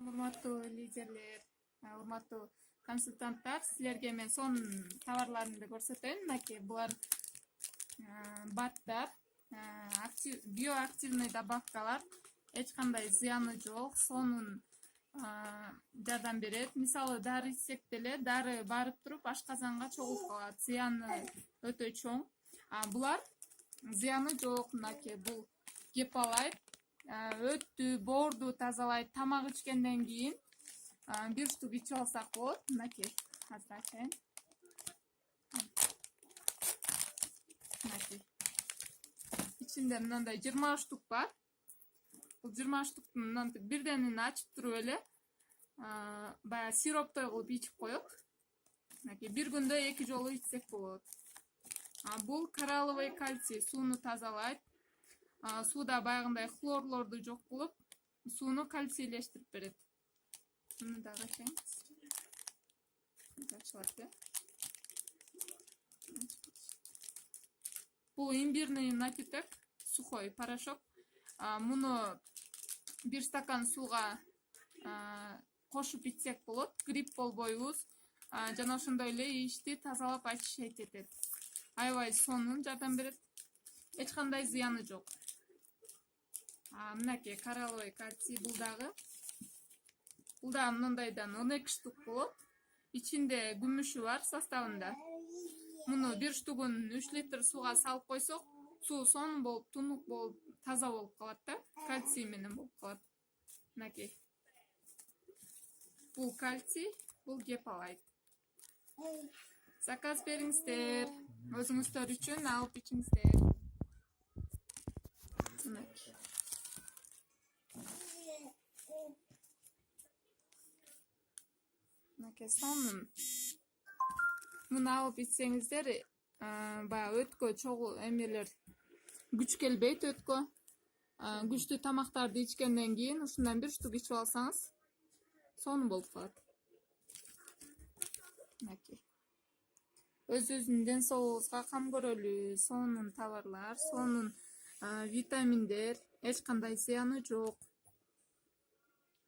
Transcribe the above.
Урматтуу лидерлер, урматтуу консультанттар, силерге мен сонун товарларымды көрсөтөйүн. Мынакей булар баттар, биоактивный добавкалар, эч кандай зыяны жок, сонун жардам берет. Мисалы, дары ичсек деле дары барып туруп ашказанга чогулуп калат, зыяны өтө чоң. Булар зыяны жок. Мынакей бул гепалайт өттү, боорду тазалайт. Тамак ичкенден кийин бир штук ичип алсак болот. Мынакей, азыр ачайын. Мынакей. Ичинде мындай 20 штук бар. Бул 20 штуктун мынтип бирденин ачып туруп эле баягы сироптой кылып ичип коет. Мынакей бир күндө 2 жолу ичсек болот. Бул коралловый кальций, сууну тазалайт. Сууда баягындай хлорлорду жок кылып, сууну кальцийлештирип берет. Муну дагы ачайынчы. Ачылат, Бул имбирный напиток, сухой порошок. Муну бир стакан сууга кошуп ичсек болот. Грипп болбойбуз. Жана ошондой эле ичти тазалап очищать этет. Аябай сонун жардам берет. Эч кандай зыяны жок. Мынакей коралловый кальций, бул дагы мындайдан 12 штук болот. Ичинде күмүшү бар составында. Муну бир штугун 3 литр сууга салып койсок, суу сонун болуп, тунук болуп, таза болуп калат да, кальций менен болуп калат. Мынакей. Бул кальций, бул гепалайт. Заказ бериңиздер, өзүңүздөр үчүн алып ичиңиздер. Мынакей. Мынакей сонун. Муну алып ичсеңиздер, баягы өткө чогуу эмелер күч келбейт өткө. Күчтүү тамактарды ичкенден кийин ушундан бир штук ичип алсаңыз, сонун болуп калат. Мынакей. Өзүбүздүн ден соолугубузга кам көрөлү, сонун товарлар, сонун витаминдер, эч кандай зыяны жок.